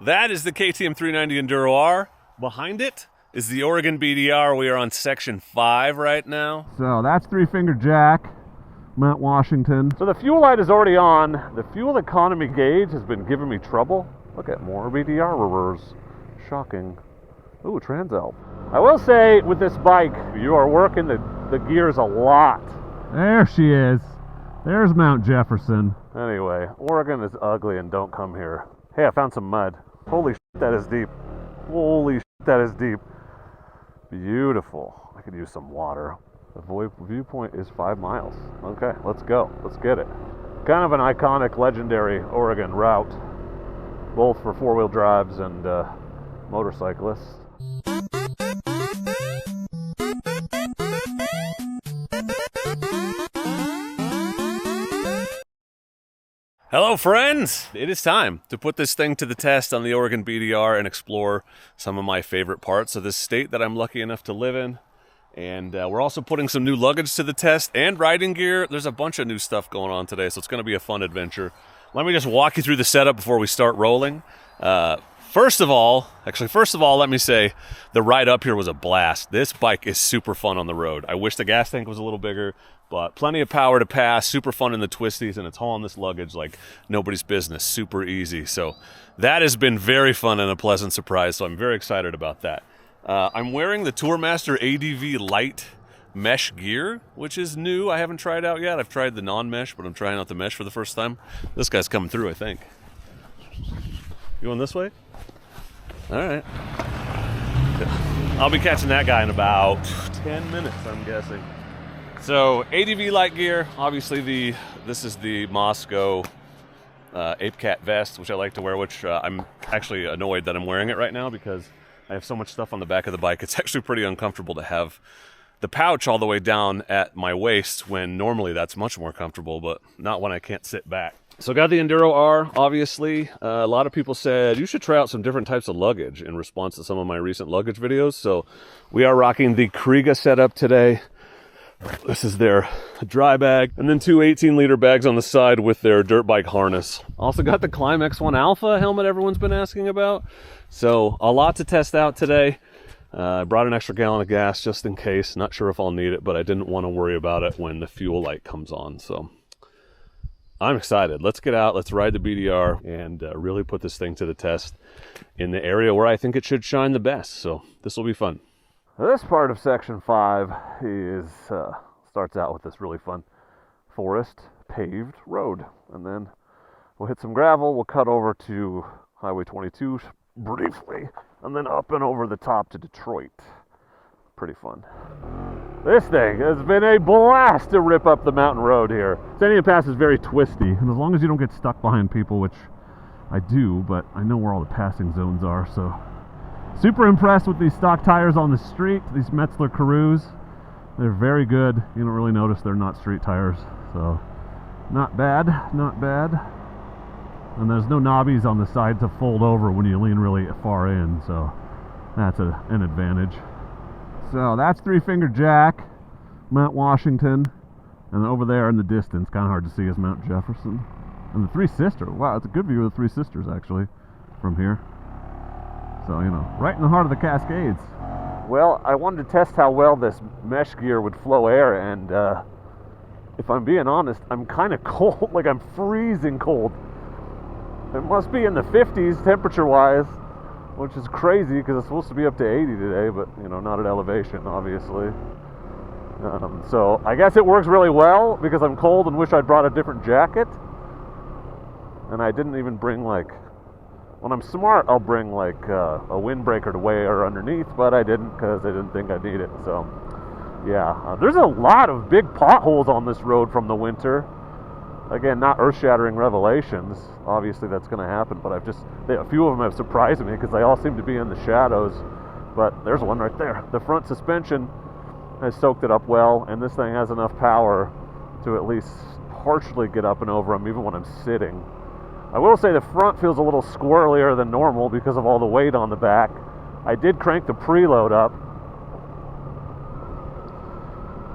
That is the KTM 390 Enduro R. Behind it is the Oregon BDR. We are on section 5 right now. So that's Three Finger Jack, Mount Washington. So the fuel light is already on. The fuel economy gauge has been giving me trouble. Look at more BDR reverse. Shocking. Ooh, Transalp. I will say with this bike, you are working the gears a lot. There she is. There's Mount Jefferson. Anyway, Oregon is ugly and don't come here. Hey, I found some mud. Holy shit, that is deep. Holy shit, that is deep. Beautiful. I could use some water. The viewpoint is 5 miles. Okay, let's go. Let's get it. Kind of an iconic, legendary Oregon route, both for four-wheel drives and motorcyclists. Hello friends! It is time to put this thing to the test on the Oregon BDR and explore some of my favorite parts of this state that I'm lucky enough to live in. And we're also putting some new luggage to the test and riding gear. There's a bunch of new stuff going on today, so it's going to be a fun adventure. Let me just walk you through the setup before we start rolling. First of all, let me say the ride up here was a blast. This bike is super fun on the road. I wish the gas tank was a little bigger, but plenty of power to pass, super fun in the twisties, and it's hauling this luggage like nobody's business, super easy. So that has been very fun and a pleasant surprise, so I'm very excited about that. I'm wearing the Tourmaster ADV Light mesh gear, which is new. I haven't tried out yet. I've tried the non-mesh, but I'm trying out the mesh for the first time. This guy's coming through, I think. You going this way? All right. I'll be catching that guy in about 10 minutes, I'm guessing. So, ADV light gear, obviously this is the Moscow Ape Cat vest, which I like to wear, which I'm actually annoyed that I'm wearing it right now because I have so much stuff on the back of the bike. It's actually pretty uncomfortable to have the pouch all the way down at my waist when normally that's much more comfortable, but not when I can't sit back. So got the Enduro R, obviously. A lot of people said, you should try out some different types of luggage in response to some of my recent luggage videos. So we are rocking the Kriega setup today. This is their dry bag, and then two 18-liter bags on the side with their dirt bike harness. Also got the Climb X1 Alpha helmet everyone's been asking about. So a lot to test out today. I brought an extra gallon of gas just in case. Not sure if I'll need it, but I didn't want to worry about it when the fuel light comes on. So I'm excited. Let's get out, let's ride the BDR, and really put this thing to the test in the area where I think it should shine the best. So this will be fun. This part of section 5 is starts out with this really fun forest paved road, and then we'll hit some gravel. We'll cut over to Highway 22 briefly, and then up and over the top to Detroit. Pretty fun. This thing has been a blast to rip up the mountain road here. Sandian Pass is very twisty, and as long as you don't get stuck behind people, which I do, but I know where all the passing zones are, so super impressed with these stock tires on the street, these Metzler Carews. They're very good. You don't really notice they're not street tires, so not bad, not bad. And there's no knobbies on the side to fold over when you lean really far in, so that's an advantage. So that's Three Finger Jack, Mount Washington, and over there in the distance, kind of hard to see, is Mount Jefferson. And the Three Sisters. Wow, it's a good view of the Three Sisters actually from here. So, you know, right in the heart of the Cascades. Well, I wanted to test how well this mesh gear would flow air, and if I'm being honest, I'm kind of cold. Like, I'm freezing cold. It must be in the 50s temperature-wise, which is crazy because it's supposed to be up to 80 today, but, you know, not at elevation, obviously. So I guess it works really well because I'm cold and wish I'd brought a different jacket. And I didn't even bring, like, when I'm smart, I'll bring like a windbreaker to wear underneath, but I didn't because I didn't think I'd need it. So yeah, there's a lot of big potholes on this road from the winter. Again, not earth-shattering revelations. Obviously that's going to happen, but a few of them have surprised me because they all seem to be in the shadows. But there's one right there. The front suspension has soaked it up well, and this thing has enough power to at least partially get up and over them even when I'm sitting. I will say the front feels a little squirrelier than normal because of all the weight on the back. I did crank the preload up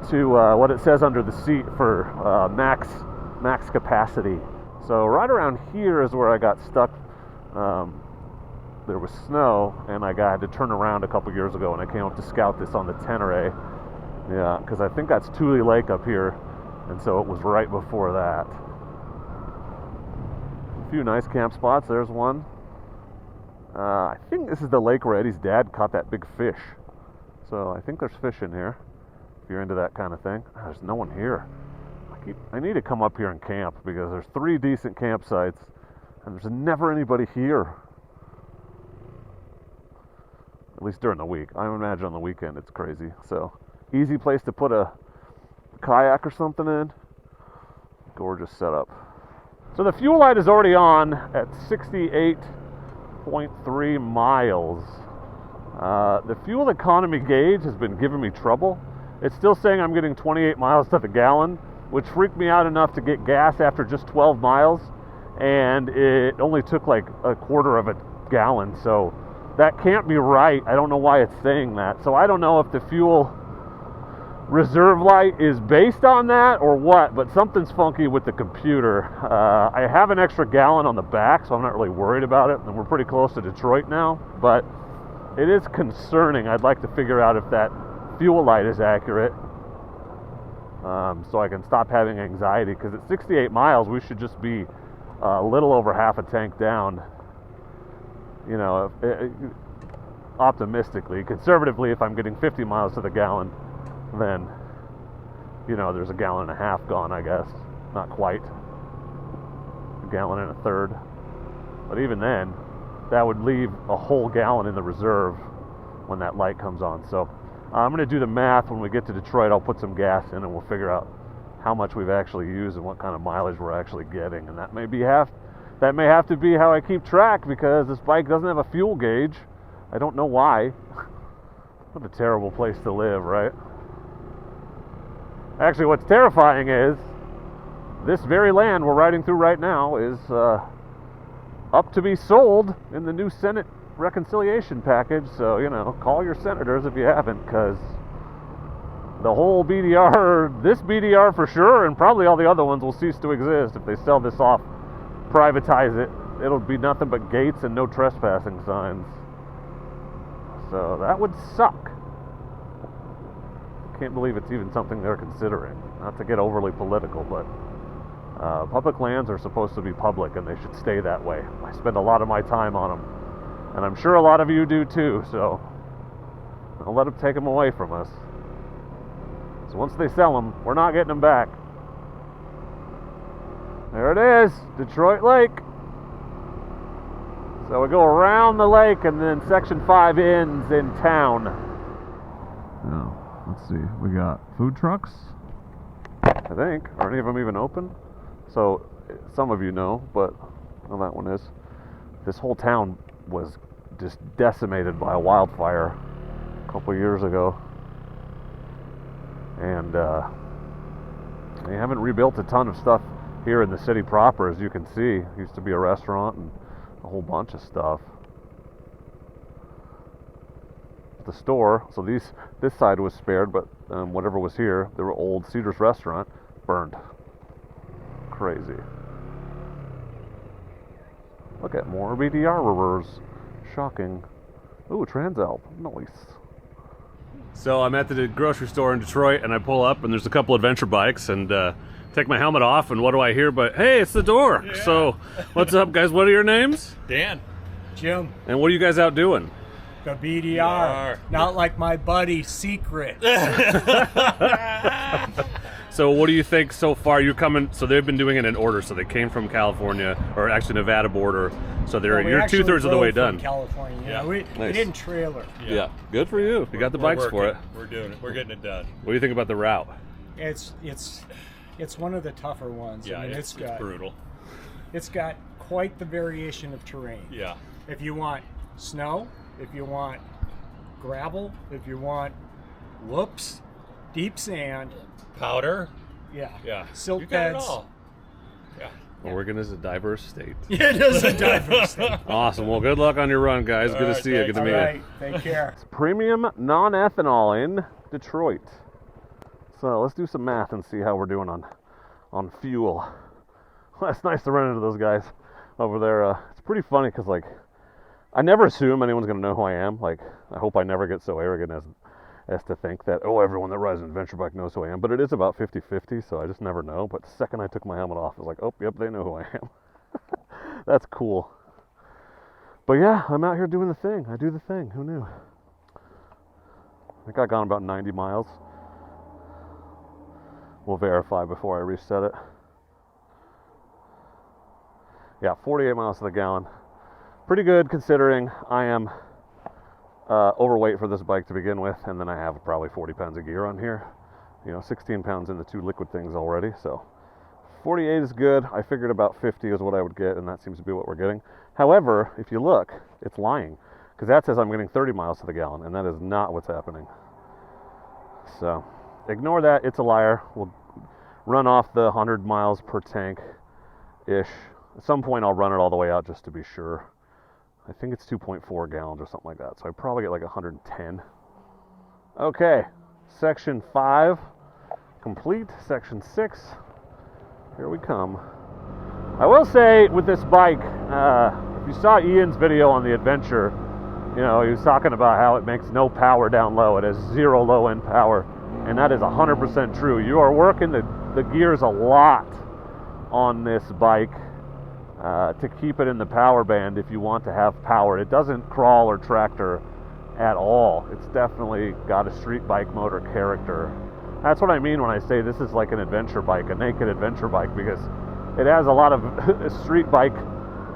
to what it says under the seat for max capacity. So right around here is where I got stuck there was snow, and I had to turn around a couple years ago, and I came up to scout this on the Tenere. Yeah, because I think that's Tule Lake up here, and so it was right before that. A few nice camp spots. There's one. I think this is the lake where Eddie's dad caught that big fish. So I think there's fish in here, if you're into that kind of thing. There's no one here. I need to come up here and camp, because there's 3 decent campsites, and there's never anybody here. At least during the week. I imagine on the weekend it's crazy. So, easy place to put a kayak or something in. Gorgeous setup. So the fuel light is already on at 68.3 miles. The fuel economy gauge has been giving me trouble. It's still saying I'm getting 28 miles to the gallon, which freaked me out enough to get gas after just 12 miles. And it only took like a quarter of a gallon. So that can't be right. I don't know why it's saying that. So I don't know if the fuel reserve light is based on that or what, but something's funky with the computer. I have an extra gallon on the back, so I'm not really worried about it. And we're pretty close to Detroit now, but it is concerning. I'd like to figure out if that fuel light is accurate, so I can stop having anxiety, because at 68 miles, we should just be a little over half a tank down. You know, optimistically. Conservatively, if I'm getting 50 miles to the gallon, then, you know, there's a gallon and a half gone, I guess. Not quite. A gallon and a third. But even then, that would leave a whole gallon in the reserve when that light comes on. So I'm going to do the math. When we get to Detroit, I'll put some gas in and we'll figure out how much we've actually used and what kind of mileage we're actually getting. And that may have to be how I keep track, because this bike doesn't have a fuel gauge. I don't know why. What a terrible place to live, right? Actually, what's terrifying is this very land we're riding through right now is up to be sold in the new Senate reconciliation package. So, you know, call your senators if you haven't, because the whole BDR, this BDR for sure, and probably all the other ones, will cease to exist if they sell this off, privatize it. It'll be nothing but gates and no trespassing signs. So that would suck. Can't believe it's even something they're considering. Not to get overly political, but public lands are supposed to be public, and they should stay that way. I spend a lot of my time on them, and I'm sure a lot of you do too, so don't let them take them away from us. So once they sell them, we're not getting them back. There it is, Detroit Lake. So we go around the lake, and then Section 5 ends in town. Now, let's see. We got food trucks. I think. Are any of them even open? So, some of you know, but well, that one is. This whole town was just decimated by a wildfire a couple years ago. And they haven't rebuilt a ton of stuff here in the city proper, as you can see. It used to be a restaurant and a whole bunch of stuff. The store, so this side was spared, but whatever was here, the old Cedars restaurant, burned. Crazy. Look at more BDRers. Shocking. Ooh, Transalp. Nice. So I'm at the grocery store in Detroit, and I pull up, and there's a couple adventure bikes, and take my helmet off, and what do I hear but, hey, it's the Dork. Yeah. So what's up, guys? What are your names? Dan. Jim. And what are you guys out doing? The BDR. Not like my buddy, Secret. So what do you think so far? You're coming, so they've been doing it in order. So they came from California, or actually Nevada border. So you're 2/3 of the way done. California. Yeah. We didn't trailer. Yeah. Good for you. You got the bikes for it. We're doing it. We're getting it done. What do you think about the route? It's one of the tougher ones. Yeah, I mean, it's brutal. It's got quite the variation of terrain. Yeah. If you want snow, if you want gravel, if you want whoops, deep sand, powder. Yeah. Silt you got beds. It all. Yeah. Oregon is a diverse state. It is a diverse state. Awesome. Well, good luck on your run, guys. Good to see you. Good to meet you. All right. Take care. It's premium non-ethanol in Detroit. So let's do some math and see how we're doing on fuel. Well, it's nice to run into those guys over there. It's pretty funny because, like, I never assume anyone's going to know who I am. Like, I hope I never get so arrogant as to think that, oh, everyone that rides an adventure bike knows who I am. But it is about 50-50, so I just never know. But the second I took my helmet off, I was like, oh, yep, they know who I am. That's cool. But yeah, I'm out here doing the thing. I do the thing. Who knew? I think I got about 90 miles. We'll verify before I reset it. Yeah, 48 miles to the gallon. Pretty good considering I am overweight for this bike to begin with, and then I have probably 40 pounds of gear on here. 16 pounds in the 2 liquid things already, so 48 is good. I figured about 50 is what I would get, and that seems to be what we're getting. However, if you look, it's lying, because that says I'm getting 30 miles to the gallon, and that is not what's happening. So ignore that, it's a liar. We'll run off the 100 miles per tank-ish. At some point I'll run it all the way out just to be sure. I think it's 2.4 gallons or something like that, so I probably get like 110. Okay, section 5 complete. Section 6, here we come. I will say with this bike, if you saw Ian's video on the adventure, he was talking about how it makes no power down low. It has 0 low end power, and that is 100% true. You are working the gears a lot on this bike to keep it in the power band if you want to have power. It doesn't crawl or tractor at all. It's definitely got a street bike motor character. That's what I mean when I say this is like an adventure bike, a naked adventure bike, because it has a lot of street bike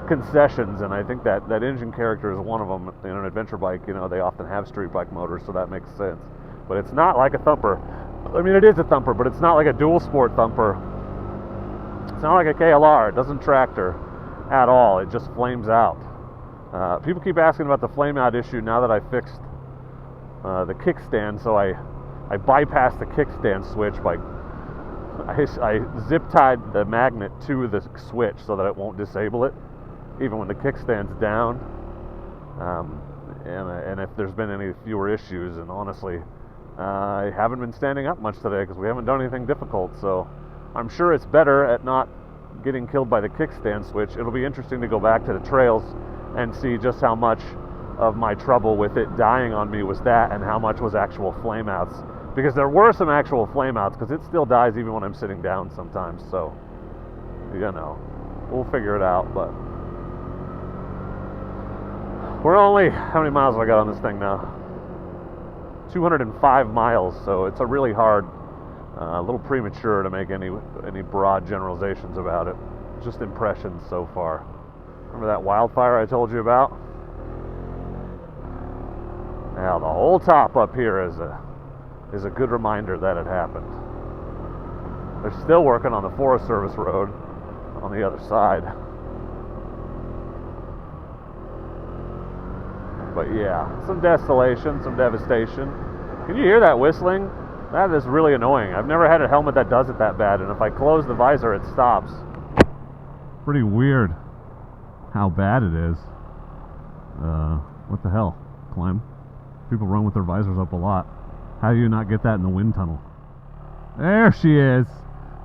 concessions, and I think that engine character is one of them. In an adventure bike, they often have street bike motors, so that makes sense. But it's not like a thumper. I mean, it is a thumper, but it's not like a dual sport thumper. It's not like a KLR. It doesn't tractor at all. It just flames out. People keep asking about the flame out issue now that I fixed the kickstand, so I bypassed the kickstand switch by I zip tied the magnet to the switch so that it won't disable it even when the kickstand's down. And if there's been any fewer issues, and honestly I haven't been standing up much today because we haven't done anything difficult, so I'm sure it's better at not getting killed by the kickstand switch. It'll be interesting to go back to the trails and see just how much of my trouble with it dying on me was that and how much was actual flameouts, because there were some actual flameouts, because it still dies even when I'm sitting down sometimes. So we'll figure it out. But we're only, how many miles have I got on this thing now? 205 miles, so it's a really hard, a little premature to make any broad generalizations about it. Just impressions so far. Remember that wildfire I told you about? Now the whole top up here is a good reminder that it happened. They're still working on the Forest Service road on the other side. But yeah, some desolation, some devastation. Can you hear that whistling? That is really annoying. I've never had a helmet that does it that bad, and if I close the visor, it stops. Pretty weird how bad it is. What the hell? Climb. People run with their visors up a lot. How do you not get that in the wind tunnel? There she is.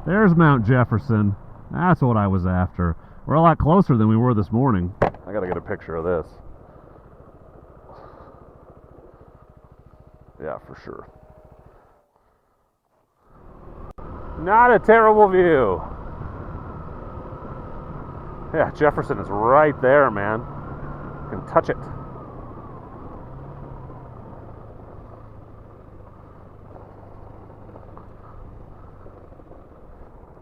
There's Mount Jefferson. That's what I was after. We're a lot closer than we were this morning. I gotta get a picture of this. Yeah, for sure. Not a terrible view. Yeah, Jefferson is right there, man. You can touch it.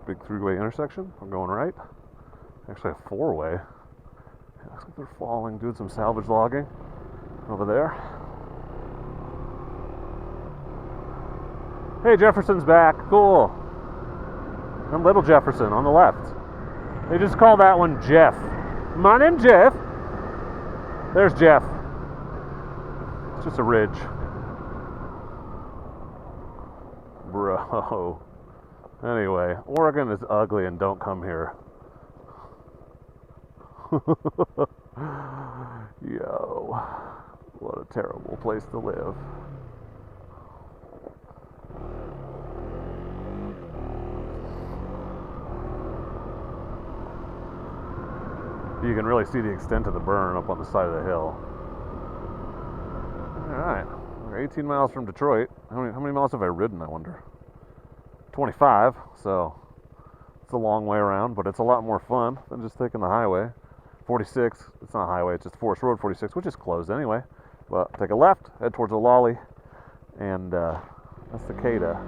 Big 3-way intersection. I'm going right. Actually a 4-way. Yeah, looks like they're falling, doing some salvage logging over there. Hey, Jefferson's back. Cool. And Little Jefferson on the left. They just call that one Jeff. My name's Jeff. There's Jeff. It's just a ridge. Bro. Anyway, Oregon is ugly and don't come here. Yo. What a terrible place to live. You can really see the extent of the burn up on the side of the hill. Alright, we're 18 miles from Detroit. How many miles have I ridden, I wonder? 25, so it's a long way around, but it's a lot more fun than just taking the highway. 46, it's not a highway, it's just Forest Road 46, which is closed anyway. But take a left, head towards Olali, and Estacada.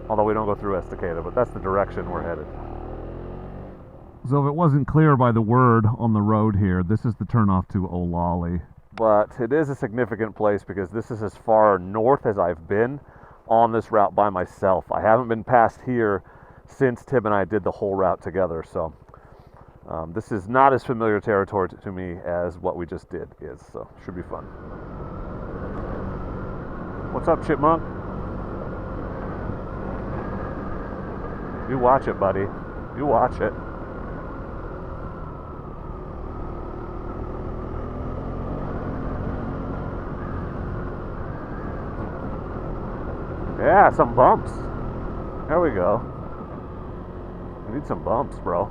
Although we don't go through Estacada, but that's the direction we're headed. So if it wasn't clear by the word on the road here, this is the turnoff to Olali. But it is a significant place because this is as far north as I've been on this route by myself. I haven't been past here since Tim and I did the whole route together, so this is not as familiar territory to me as what we just did is, so should be fun. What's up, Chipmunk? You watch it, buddy. You watch it. Yeah, some bumps. There we go. We need some bumps, bro.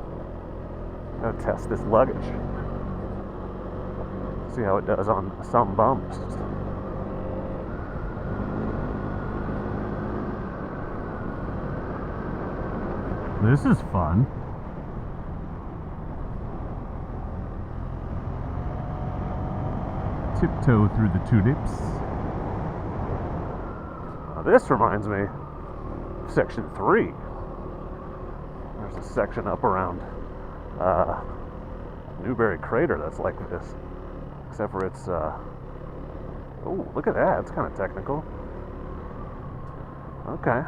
Gotta test this luggage. See how it does on some bumps. This is fun. Tiptoe through the tulips. This reminds me of Section 3. There's a section up around Newberry Crater that's like this. Except for it's... oh, look at that. It's kind of technical. Okay.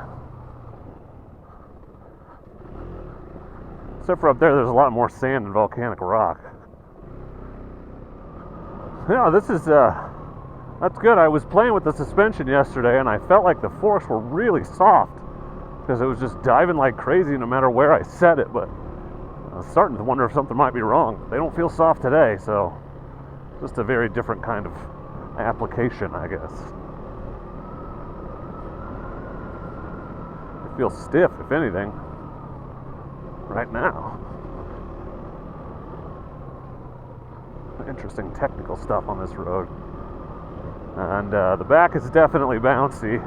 Except for up there's a lot more sand and volcanic rock. Yeah, this is... that's good. I was playing with the suspension yesterday and I felt like the forks were really soft because it was just diving like crazy no matter where I set it, but I was starting to wonder if something might be wrong. They don't feel soft today, so just a very different kind of application, I guess. It feels stiff, if anything, right now. Interesting technical stuff on this road. And the back is definitely bouncy.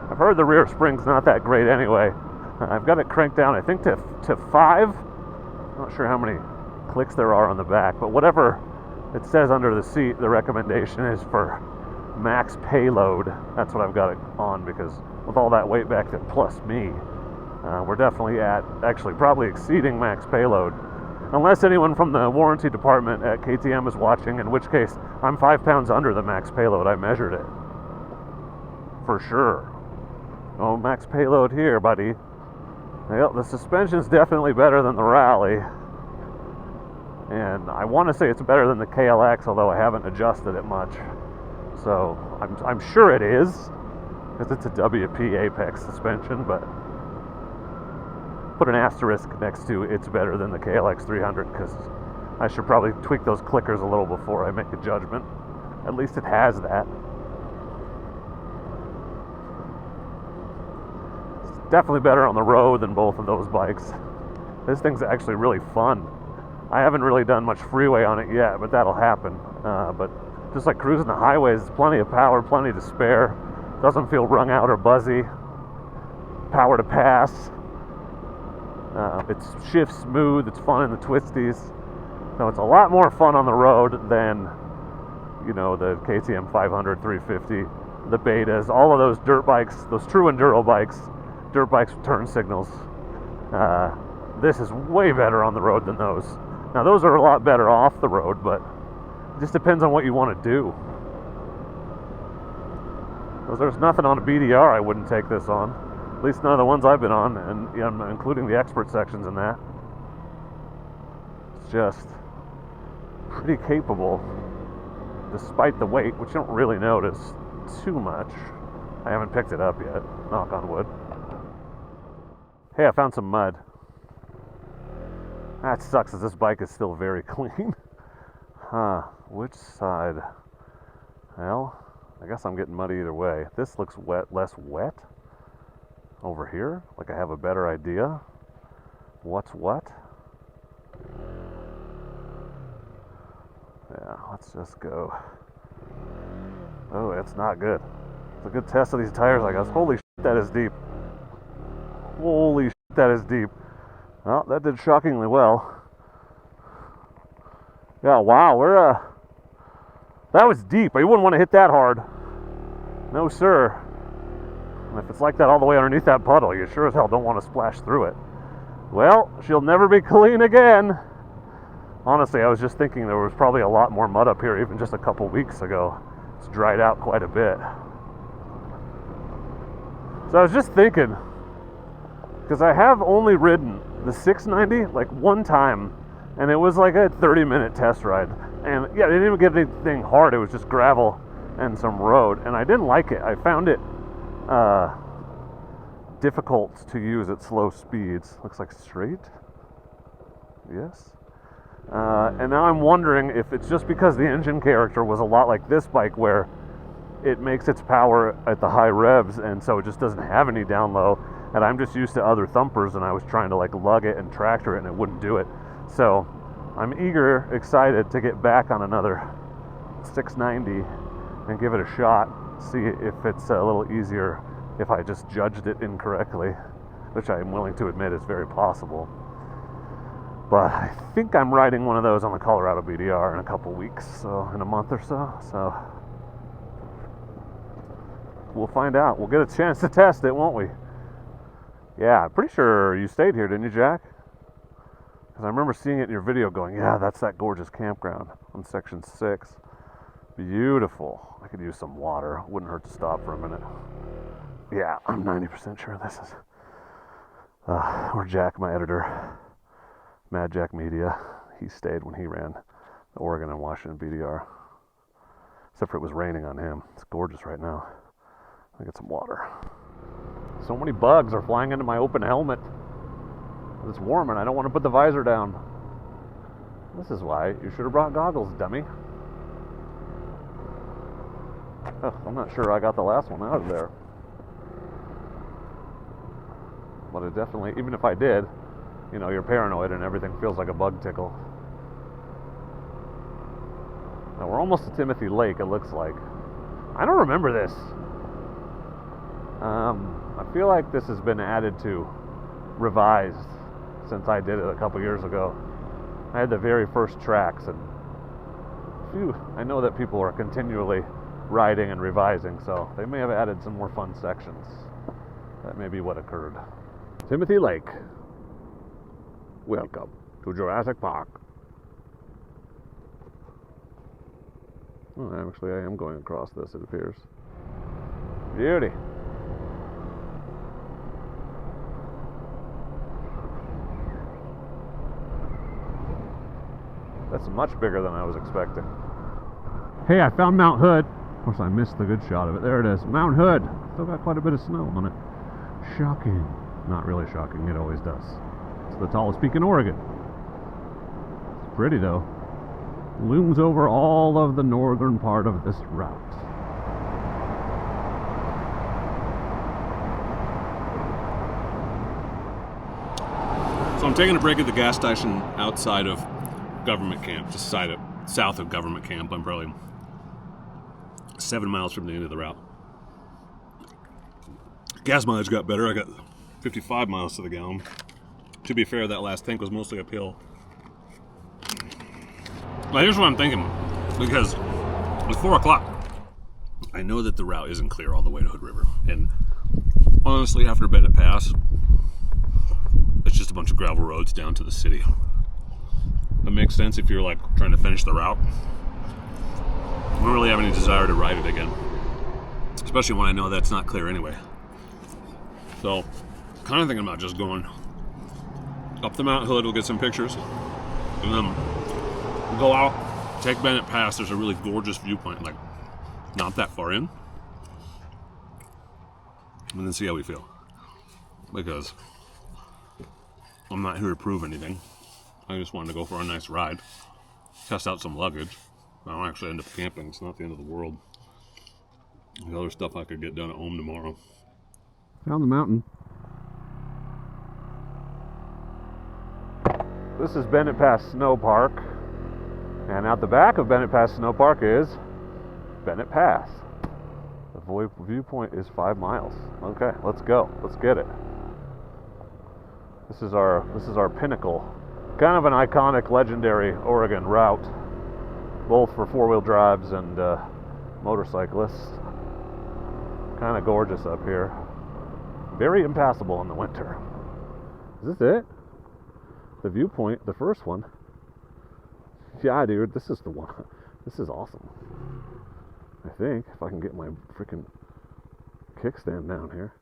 I've heard the rear spring's not that great anyway. I've got it cranked down, I think, to 5. I'm not sure how many clicks there are on the back, but whatever it says under the seat, the recommendation is for max payload. That's what I've got it on, because with all that weight back there plus me, we're definitely at, actually probably exceeding max payload. Unless anyone from the warranty department at KTM is watching, in which case I'm 5 pounds under the max payload. I measured it. For sure. Oh, max payload here, buddy. Well, the suspension's definitely better than the Rally. And I want to say it's better than the KLX, although I haven't adjusted it much. So I'm sure it is, because it's a WP Apex suspension, but put an asterisk next to it's better than the KLX 300, because I should probably tweak those clickers a little before I make a judgment. At least it has that. It's definitely better on the road than both of those bikes. This thing's actually really fun. I haven't really done much freeway on it yet, but that'll happen. But just like cruising the highways, plenty of power, plenty to spare. Doesn't feel wrung out or buzzy. Power to pass. It shifts smooth, it's fun in the twisties. So it's a lot more fun on the road than, you know, the KTM 500, 350, the Betas, all of those dirt bikes, those true enduro bikes, dirt bikes with turn signals. This is way better on the road than those. Now those are a lot better off the road, but it just depends on what you want to do. Because there's nothing on a BDR I wouldn't take this on. At least none of the ones I've been on, and you know, including the expert sections in that. It's just pretty capable, despite the weight, which you don't really notice too much. I haven't picked it up yet, knock on wood. Hey, I found some mud. That sucks, as this bike is still very clean. Huh, which side? Well, I guess I'm getting muddy either way. This looks wet, less wet. Over here, like I have a better idea what's what. Yeah, let's just go. Oh, it's not good. It's a good test of these tires, I guess. Holy shit, that is deep. Holy shit, that is deep. Well, that did shockingly well. Yeah, wow, that was deep. You wouldn't want to hit that hard. No, sir. And if it's like that all the way underneath that puddle, you sure as hell don't want to splash through it. Well, she'll never be clean again. Honestly, I was just thinking there was probably a lot more mud up here even just a couple weeks ago. It's dried out quite a bit. So I was just thinking, because I have only ridden the 690 like one time, and it was like a 30-minute test ride. And yeah, I didn't even get anything hard. It was just gravel and some road, and I didn't like it. I found it difficult to use at slow speeds. Looks like straight. Yes. And now I'm wondering if it's just because the engine character was a lot like this bike, where it makes its power at the high revs, and so it just doesn't have any down low. And I'm just used to other thumpers, and I was trying to like lug it and tractor it, and it wouldn't do it. So I'm excited to get back on another 690 and give it a shot. See if it's a little easier if I just judged it incorrectly, which I'm willing to admit is very possible. But I think I'm riding one of those on the Colorado BDR in a couple weeks, so in a month or so. So we'll find out. We'll get a chance to test it, won't we? Yeah, I'm pretty sure you stayed here, didn't you, Jack? Because I remember seeing it in your video going, yeah, that's that gorgeous campground on Section 6. Beautiful. I could use some water. Wouldn't hurt to stop for a minute. Yeah, I'm 90% sure this is... or Jack, my editor. Mad Jack Media. He stayed when he ran the Oregon and Washington BDR. Except for it was raining on him. It's gorgeous right now. I'll get some water. So many bugs are flying into my open helmet. It's warm and I don't want to put the visor down. This is why you should have brought goggles, dummy. Oh, I'm not sure I got the last one out of there. But it definitely, even if I did, you know, you're paranoid and everything feels like a bug tickle. Now we're almost to Timothy Lake, it looks like. I don't remember this. I feel like this has been added to, revised, since I did it a couple years ago. I had the very first tracks, and phew, I know that people are continually riding and revising, so they may have added some more fun sections. That may be what occurred. Timothy Lake. Welcome to Jurassic Park. Oh, actually, I am going across this, it appears. Beauty. That's much bigger than I was expecting. Hey, I found Mount Hood. Of course, I missed the good shot of it. There it is. Mount Hood. Still got quite a bit of snow on it. Shocking. Not really shocking. It always does. It's the tallest peak in Oregon. It's pretty, though. Looms over all of the northern part of this route. So I'm taking a break at the gas station outside of Government Camp, just south of Government Camp. I'm probably 7 miles from the end of the route. Gas mileage got better. I got 55 miles to the gallon. To be fair, that last tank was mostly uphill. But here's what I'm thinking, because it's 4 o'clock. I know that the route isn't clear all the way to Hood River, and honestly, after Bennett Pass, it's just a bunch of gravel roads down to the city. That makes sense if you're like trying to finish the route. I don't really have any desire to ride it again, especially when I know that's not clear anyway. So, kind of thinking about just going up the Mount Hood. We'll get some pictures, and then we'll go out, take Bennett Pass. There's a really gorgeous viewpoint, like not that far in, and then see how we feel. Because I'm not here to prove anything. I just wanted to go for a nice ride, test out some luggage. I don't actually end up camping. It's not the end of the world. There's other stuff I could get done at home tomorrow. Found the mountain. This is Bennett Pass Snow Park. And out the back of Bennett Pass Snow Park is Bennett Pass. The viewpoint is 5 miles. Okay, let's go. Let's get it. This is our pinnacle. Kind of an iconic, legendary Oregon route, both for four-wheel drives and motorcyclists. Kind of gorgeous up here. Very impassable in the winter. Is this it? The viewpoint, the first one. Yeah, dude, this is the one. This is awesome. I think, if I can get my freaking kickstand down here.